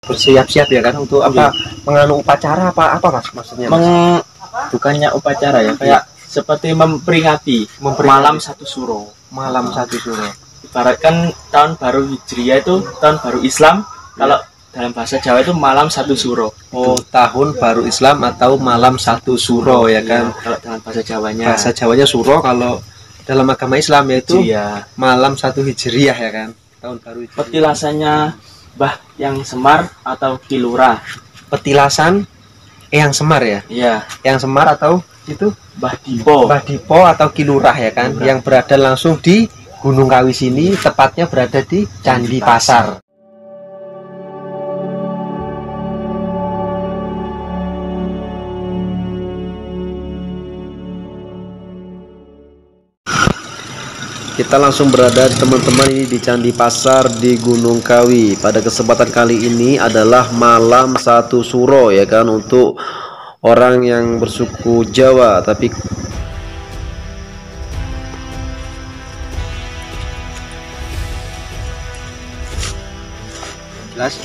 bersiap-siap ya kan untuk apa, menganu upacara apa mas maksudnya mas? Bukannya upacara ya, kayak seperti memperingati malam satu suro. Malam satu suro. Ibaratkan tahun baru Hijriah itu tahun baru Islam, kalau dalam bahasa Jawa itu malam satu suro. Oh, tahun baru Islam atau malam satu suro ya kan? Kalau dalam bahasa Jawanya. Bahasa Jawanya suro, kalau dalam agama Islam yaitu malam satu Hijriah ya kan? Tahun baru Hijriah. Petilasannya Mbah Yang Semar atau Kilurah. Petilasan Eyang Semar ya? Iya. Eyang Semar atau itu Mbah Dipo. Mbah Dipo atau Kilurah ya kan? Yang berada langsung di Gunung Kawi sini, tepatnya berada di Candi Pasar. Kita langsung berada teman-teman ini di Candi Pasar di Gunung Kawi. Pada kesempatan kali ini adalah malam satu suro ya kan, untuk orang yang bersuku Jawa. Tapi jelas.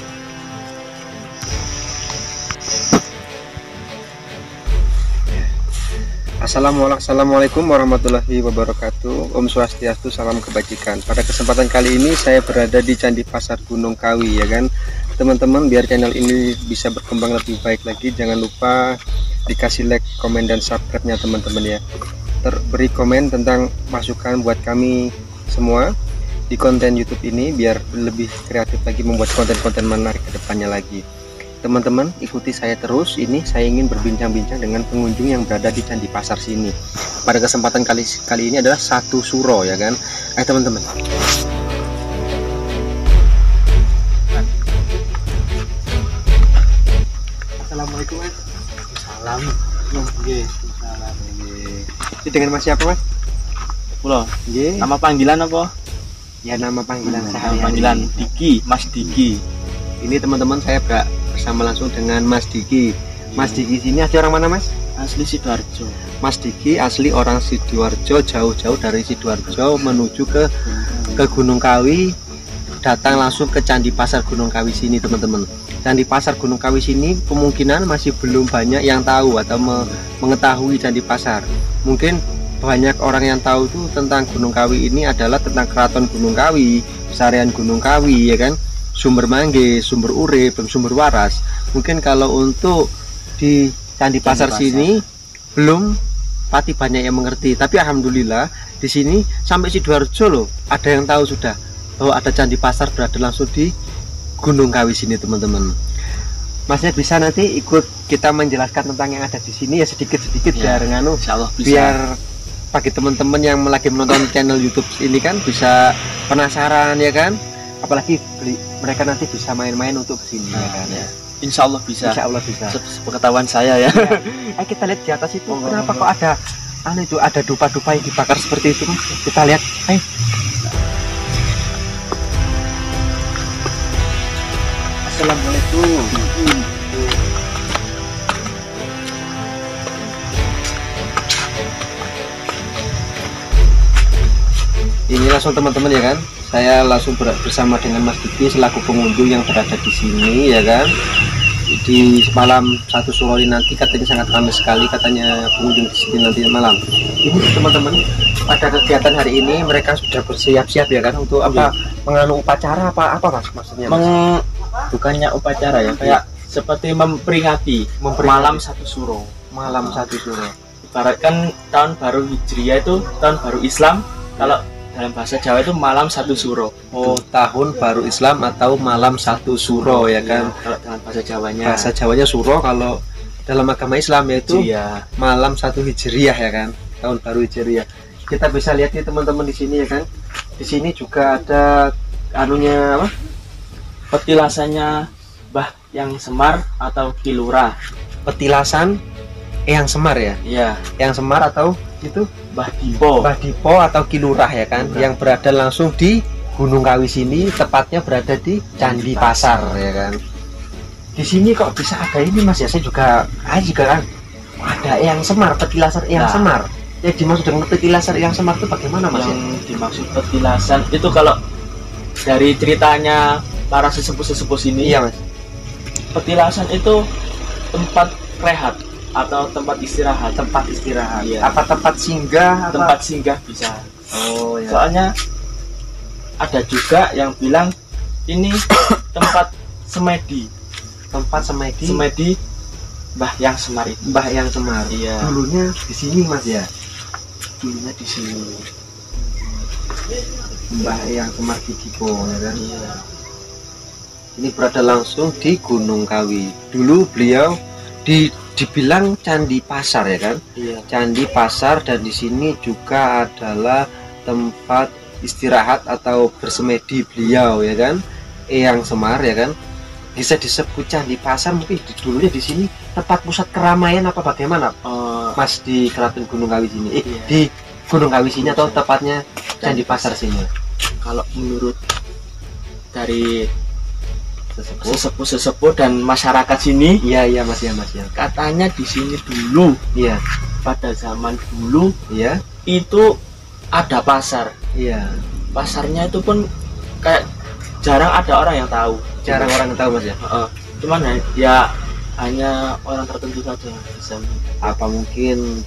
Assalamualaikum warahmatullahi wabarakatuh. Om Swastiastu, salam kebajikan. Pada kesempatan kali ini saya berada di Candi Pasar Gunung Kawi ya kan teman-teman. Biar channel ini bisa berkembang lebih baik lagi, jangan lupa dikasih like, komen, dan subscribe-nya teman-teman ya. Beri komen tentang masukan buat kami semua di konten YouTube ini, biar lebih kreatif lagi membuat konten-konten menarik ke depannya lagi. Teman-teman, ikuti saya terus. Ini saya ingin berbincang-bincang dengan pengunjung yang berada di Candi Pasar sini. Pada kesempatan kali ini adalah satu suro ya kan. Ayo teman-teman. Assalamualaikum mas. Salam. Ini dengan mas siapa mas? Pulau. Nama panggilan apa? Ya nama panggilan saya. Panggilan Diki, Mas Diki. Ini teman-teman saya bersama langsung dengan Mas Diki. Mas Diki sini asli orang mana mas? Asli Sidoarjo. Mas Diki asli orang Sidoarjo, jauh-jauh dari Sidoarjo menuju ke Gunung Kawi, datang langsung ke Candi Pasar Gunung Kawi sini teman-teman. Candi Pasar Gunung Kawi sini kemungkinan masih belum banyak yang tahu atau mengetahui Candi Pasar. Mungkin banyak orang yang tahu tuh tentang Gunung Kawi ini adalah tentang Keraton Gunung Kawi, Pesarian Gunung Kawi ya kan, Sumber Mangge, Sumber Urip, Sumber Waras. Mungkin kalau untuk di Candi Pasar sini belum pati banyak yang mengerti, tapi alhamdulillah di sini sampai Sidoarjo loh ada yang tahu sudah bahwa ada Candi Pasar berada langsung di Gunung Kawi sini teman-teman. Masnya bisa nanti ikut kita menjelaskan tentang yang ada di sini ya sedikit-sedikit ya, biar nganu, biar bagi teman-teman yang lagi menonton channel YouTube ini kan bisa penasaran ya kan, apalagi mereka nanti bisa main-main untuk kesini ya kan ya. Insya Allah bisa. Insya Allah bisa. Sepengetahuan saya ya. Ayo kita lihat di atas itu kenapa kok ada itu ada dupa-dupa yang dibakar seperti itu mas. Kita lihat. Ayo. Assalamualaikum. Ini langsung teman-teman ya kan, saya langsung bersama dengan Mas Diki selaku pengunjung yang berada di sini ya kan. Di malam satu suro nanti katanya sangat ramai sekali katanya pengunjung di sini nanti malam. Ini teman-teman pada kegiatan hari ini mereka sudah bersiap-siap ya kan untuk apa, menganu upacara apa mas maksudnya mas? Bukannya upacara ya, kayak seperti memperingati malam satu suro. Malam satu suro. Ibaratkan tahun baru Hijriah itu tahun baru Islam, kalau dalam bahasa Jawa itu malam satu suro. Oh, tahun baru Islam atau malam satu suro ya kan? Kalau dalam bahasa Jawanya. Bahasa Jawanya suro, kalau dalam agama Islam yaitu malam satu Hijriah ya kan? Tahun baru Hijriah. Kita bisa lihat nih teman-teman di sini ya kan? Di sini juga ada anunya apa? Petilasannya Mbah Yang Semar atau Kilurah. Petilasan Eyang Semar ya? Iya. Eyang Semar atau itu Mbah Dipo. Mbah Dipo atau Kilurah ya kan, yang berada langsung di Gunung Kawi sini, tepatnya berada di Candi Pasar ya kan. Di sini kok bisa ada ini mas ya, saya juga kan ada Eyang Semar, petilasan Eyang Semar. Yang dimaksud dengan petilasan Eyang Semar itu bagaimana mas? Yang dimaksud petilasan itu kalau dari ceritanya para sesepuh-sesepuh sini, iya mas, petilasan itu tempat rehat atau tempat istirahat. Tempat istirahat. Iya. Apa tempat singgah? Tempat singgah bisa. Oh ya. Soalnya ada juga yang bilang ini tempat semedi. Tempat semedi. Semedi Mbah Yang Semar itu. Mbah Yang Semar. Iya. Dulunya di sini Mas ya. Dulunya di sini. Mbah Yang Semar Gigipo ya kan. Iya. Ini berada langsung di Gunung Kawi. Dulu beliau dibilang Candi Pasar ya kan. Iya. Candi Pasar, dan di sini juga adalah tempat istirahat atau bersemedi beliau ya kan. Eyang Semar ya kan. Bisa disebut Candi Pasar, mungkin dulunya di sini tempat pusat keramaian apa bagaimana Mas di Keraton Gunung Kawi sini? Iya. Di Gunung Kawi sini atau tepatnya Candi Pasar sini? Kalau menurut dari sesepuh dan masyarakat sini, Iya Mas ya Mas ya. katanya di sini dulu, Iya. pada zaman dulu Iya. itu ada pasar. Iya. Pasarnya itu pun kayak jarang ada orang yang tahu. Jarang orang tahu Mas ya. Cuman ya hanya orang tertentu saja yang bisa. Apa mungkin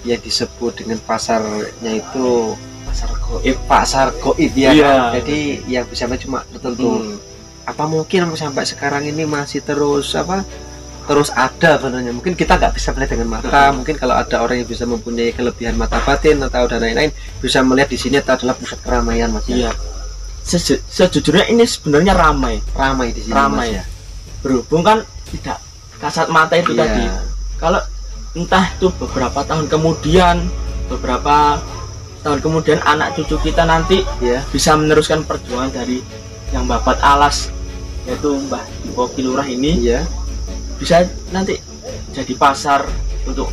ya disebut dengan pasarnya itu pasar goib ya Iya. kan? Jadi yang bisa cuma tertentu. Apa mungkin sampai sekarang ini masih terus ada sebenarnya? Mungkin kita nggak bisa melihat dengan mata. Mungkin kalau ada orang yang bisa mempunyai kelebihan mata batin atau dan lain-lain, bisa melihat di sini itu adalah pusat keramaian Mas ya. Iya. Sejujurnya ini sebenarnya ramai Di sini ramai Mas ya. Berhubung kan tidak kasat mata itu Iya. tadi. Kalau entah itu beberapa tahun kemudian anak cucu kita nanti Iya. bisa meneruskan perjuangan dari yang babat alas, yaitu Mbah Dipo Lurah ini, Iya. bisa nanti jadi pasar untuk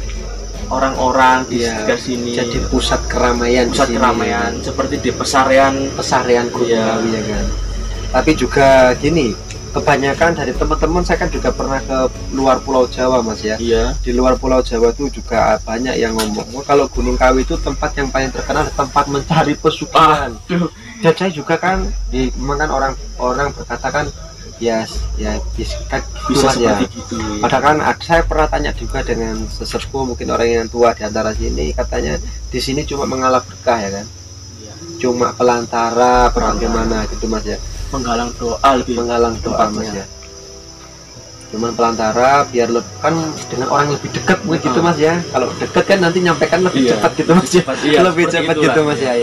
orang-orang di Iya. sekitar sini. Jadi pusat keramaian. Pusat di sini. keramaian seperti di pesarian. Gunung Iya. Kawi ya kan. Tapi juga gini, kebanyakan dari teman-teman saya kan juga pernah ke luar Pulau Jawa Mas ya. Iya. Di luar Pulau Jawa itu juga banyak yang ngomong, "Oh, kalau Gunung Kawi itu tempat yang paling terkenal, tempat mencari pesugihan." Dan saya juga kan memang kan orang berkata kan kan Bisa Mas, ya. seperti gitu. Padahal kan saya pernah tanya juga dengan sesepuh, mungkin orang yang tua di antara sini, katanya di sini cuma mengalah berkah ya kan. Iya. Cuma pelantara bagaimana gitu Mas ya. Menggalang doa lebih. Menggalang doa Mas ya. Cuman pelantara biar kan dengan orang yang lebih dekat mungkin gitu Mas ya. Kalau dekat kan nanti nyampaikan lebih Iya. cepat gitu Mas ya. Iya, Lebih seperti cepat itulah. gitu Mas ya.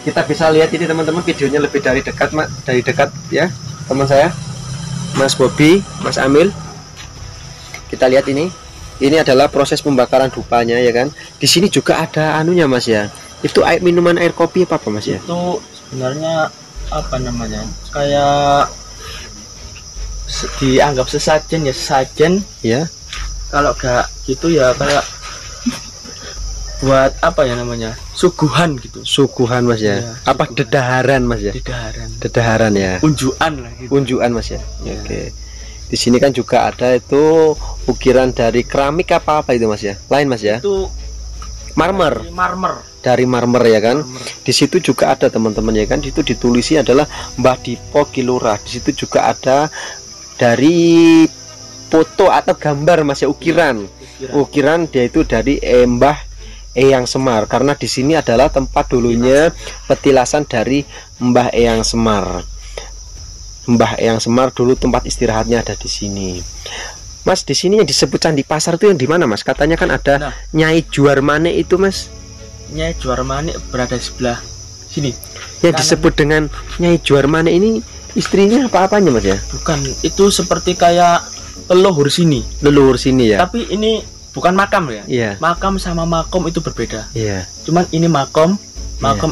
Kita bisa lihat ini teman-teman, videonya lebih dari dekat ya teman saya Mas Bobi, Mas Amil. Kita lihat ini adalah proses pembakaran dupanya ya kan. Di sini juga ada anunya Mas ya. Itu minuman air kopi apa Mas ya? Itu sebenarnya apa namanya? Kayak dianggap sesajen Ya. Kalau gak gitu ya kayak buat apa ya namanya, suguhan gitu. Suguhan Mas ya. Iya, Apa suguhan. dedaharan Mas ya? Dedaharan ya. Unjukan lah gitu. Unjukan Mas ya. Iya. Oke. Di sini kan juga ada itu ukiran dari keramik apa itu Mas ya? Lain Mas ya? Itu Marmer. dari marmer. Dari marmer ya kan. Marmer. Di situ juga ada teman-teman ya kan. Di situ ditulisi adalah Mbah Dipo Lurah. Di situ juga ada dari foto atau gambar Mas ya, ukiran. Ukiran dia itu dari Mbah Eyang Semar, karena di sini adalah tempat dulunya petilasan dari Mbah Eyang Semar. Mbah Eyang Semar dulu tempat istirahatnya ada di sini. Mas, di sini yang disebut Candi Pasar itu yang di mana Mas? Katanya kan ada Nah. Nyai Juarmane itu Mas. Nyai Juarmane berada di sebelah sini. Yang disebut dengan Nyai Juarmane ini istrinya apa-apanya Mas ya? Bukan, itu seperti kayak leluhur sini. Leluhur sini ya? Tapi ini bukan makam ya. Iya. Makam sama makom itu berbeda. Iya. Cuman ini makom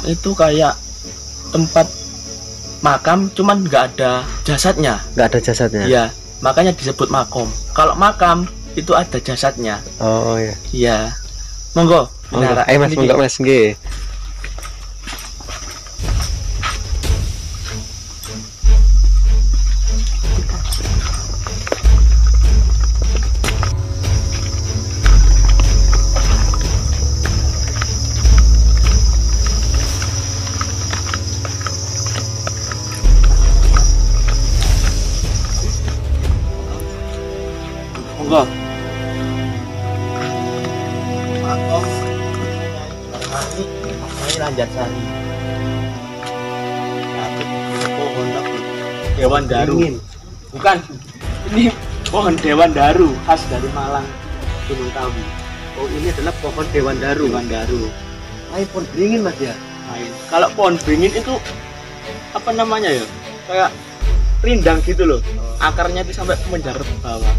itu kayak tempat makam, cuman nggak ada jasadnya. Nggak ada jasadnya. Iya, makanya disebut makom. Kalau makam itu ada jasadnya. Oh iya. Iya. Monggo. Monggo. Mas, Mas, monggo Mas, nggih. Monggo. Makom ini lanjut sari. Pohon apa? Dewan Daru. Beringin. Bukan. Ini pohon Dewan Daru khas dari Malang, Gunung Kawi. Oh, ini adalah pohon Dewan Daru. Dewan Daru. Lain pohon beringin Mas ya. Lain. Kalau pohon beringin itu apa namanya ya? Kayak rindang gitu loh. Akarnya itu sampai menjalar ke bawah.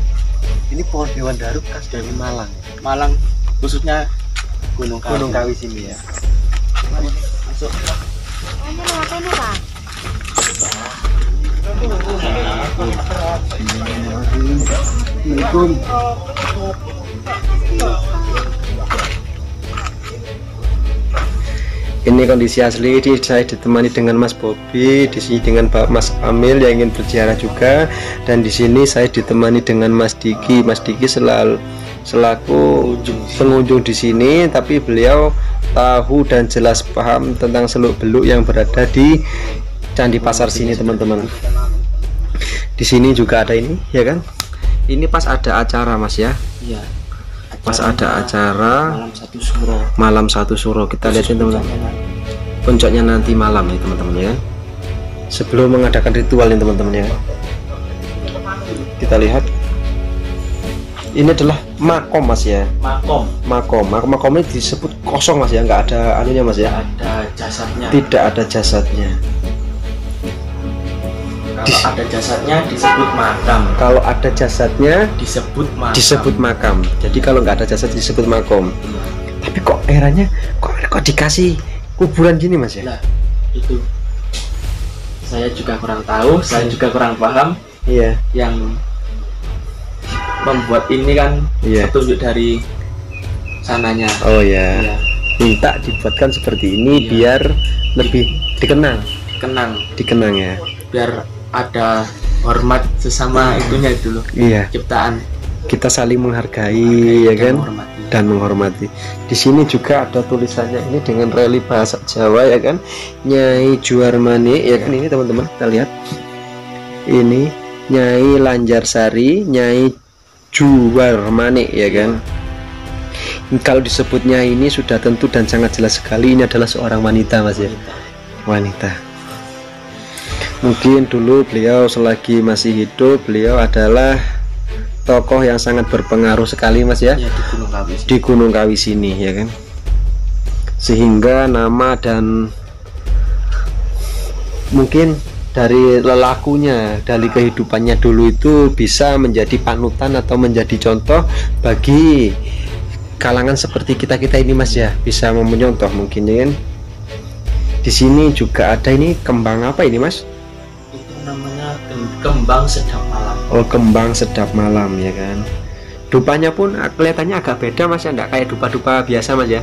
Ini pohon Dewan Daru khas dari Malang. Malang khususnya Gunung Kawi. Gunung Kawi sini ya. Masuk. Ini apa ini Pak? Assalamualaikum. Ini kondisi asli, saya ditemani dengan Mas Bobi, di sini dengan Pak Mas Amil yang ingin berziarah juga, dan di sini saya ditemani dengan Mas Diki. Mas Diki selaku pengunjung di sini, tapi beliau tahu dan jelas paham tentang seluk-beluk yang berada di Candi Pasar sini, teman-teman. Di sini juga ada ini, ya kan? Ini pas ada acara, Mas ya. Iya. Pas ada acara malam satu suro. malam satu suro, kita lihatin teman-teman. Puncaknya nanti malam ya teman-teman ya. Sebelum mengadakan ritual ini teman-teman ya. Kita lihat. Ini adalah makom Mas ya. Makom ini disebut kosong Mas ya, nggak ada anunya Mas ya. Ada jasadnya. Tidak ada jasadnya. Kalau ada jasadnya disebut makam. Kalau ada jasadnya Disebut makam. Jadi kalau nggak ada jasad disebut makom. Tapi kok eranya kok dikasih kuburan gini Mas ya? Nah, itu saya juga kurang tahu, saya juga kurang paham. Iya. Yang membuat ini kan Iya. petunjuk dari sananya. Oh ya. Iya. Minta dibuatkan seperti ini Iya. biar lebih dikenang ya. Biar ada hormat sesama itunya dulu. Iya. Ciptaan. Kita saling menghargai ya dan kan, menghormati. dan menghormati. Di sini juga ada tulisannya ini dengan relief bahasa Jawa ya kan, Nyai Juarmane ya kan, ini teman-teman kita lihat. Ini Nyai Lanjarsari, Nyai Juarmane ya kan. Kalau disebutnya ini sudah tentu dan sangat jelas sekali ini adalah seorang wanita Mas ya. Wanita. Mungkin dulu beliau selagi masih hidup, beliau adalah tokoh yang sangat berpengaruh sekali Mas ya, Ya, di Gunung Kawi. di Gunung Kawi sini ya kan. Sehingga nama dan mungkin dari lelakunya, dari kehidupannya dulu itu bisa menjadi panutan atau menjadi contoh bagi kalangan seperti kita-kita ini Mas ya, bisa menyontoh mungkin ya kan. Di sini juga ada ini kembang apa ini Mas? Itu namanya kembang sedap malam. Oh, kembang sedap malam ya kan. Dupanya pun kelihatannya agak beda Mas ya, enggak kayak dupa-dupa biasa Mas ya.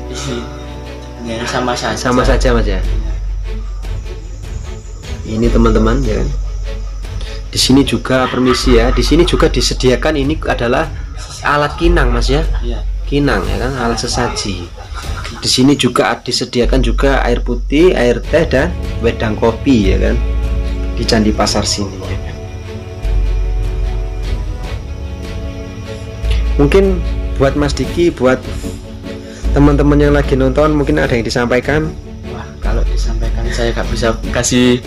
Ya, sama saja. Sama saja Mas ya. Ini teman-teman ya kan. Di sini juga permisi ya, di sini juga disediakan ini adalah alat kinang Mas ya. Iya. Kinang ya kan, alat sesaji. Di sini juga disediakan juga air putih, air teh dan wedang kopi ya kan. Di Candi Pasar sini ya kan. Mungkin buat Mas Diki, buat teman-teman yang lagi nonton, mungkin ada yang disampaikan. Wah, kalau disampaikan saya nggak bisa kasih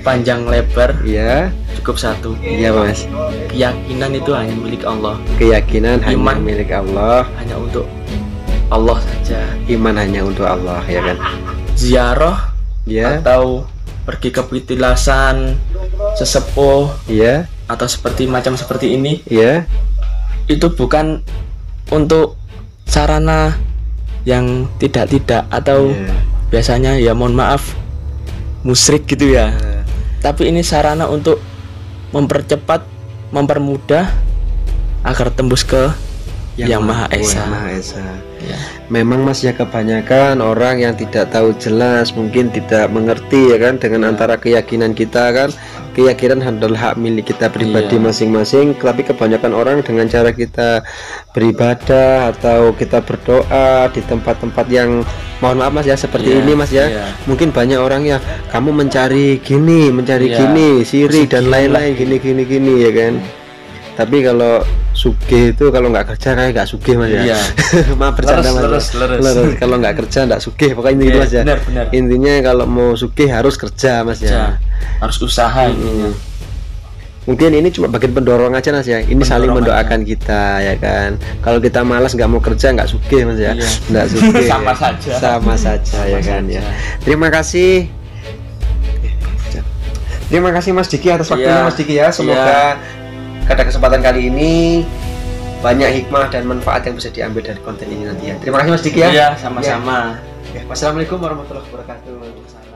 panjang lebar. Ya, Cukup satu. iya Mas. Keyakinan itu hanya milik Allah. Keyakinan hanya Iman. milik Allah. Hanya untuk Allah saja. Iman hanya untuk Allah ya kan. Ziarah Ya, atau pergi ke petilasan sesepuh ya, atau macam seperti ini, ya. itu bukan untuk sarana yang tidak atau Ya. biasanya ya mohon maaf musyrik gitu ya. Tapi ini sarana untuk mempercepat, mempermudah agar tembus ke Yang Maha Esa. Yang Maha Esa. Ya. Memang Mas ya, kebanyakan orang yang tidak tahu jelas, mungkin tidak mengerti ya kan, dengan antara keyakinan kita kan. Keyakinan adalah hak milik kita pribadi Iya. masing-masing, tapi kebanyakan orang dengan cara kita beribadah atau kita berdoa di tempat-tempat yang mohon maaf Mas ya, seperti Iya, ini Mas ya. iya. Mungkin banyak orang ya, kamu mencari gini, Iya. gini, syirik dan Kesedihan lain-lain, lagi. gini ya kan. Tapi kalau sugih itu kalau nggak kerja kayak nggak sugih Mas ya. Iya. Maaf bercanda Mas. Lurus. Kalau nggak kerja nggak sugih, pokoknya gitu Mas ya. Benar. Intinya kalau mau sugih harus kerja Mas ya. Harus usaha intinya. Mungkin ini cuma bagian pendorong aja Mas ya. Ini saling mendoakan kita ya kan. Kalau kita malas nggak mau kerja nggak sugih Mas ya. Iya. Nggak sugih. Sama saja. Ya kan ya. Terima kasih. Terima kasih Mas Diki atas waktunya Mas Diki ya. Semoga pada kesempatan kali ini banyak hikmah dan manfaat yang bisa diambil dari konten ini nanti ya. Terima kasih Mas Diki ya. Iya, sama-sama. Ya. Wassalamualaikum warahmatullahi wabarakatuh.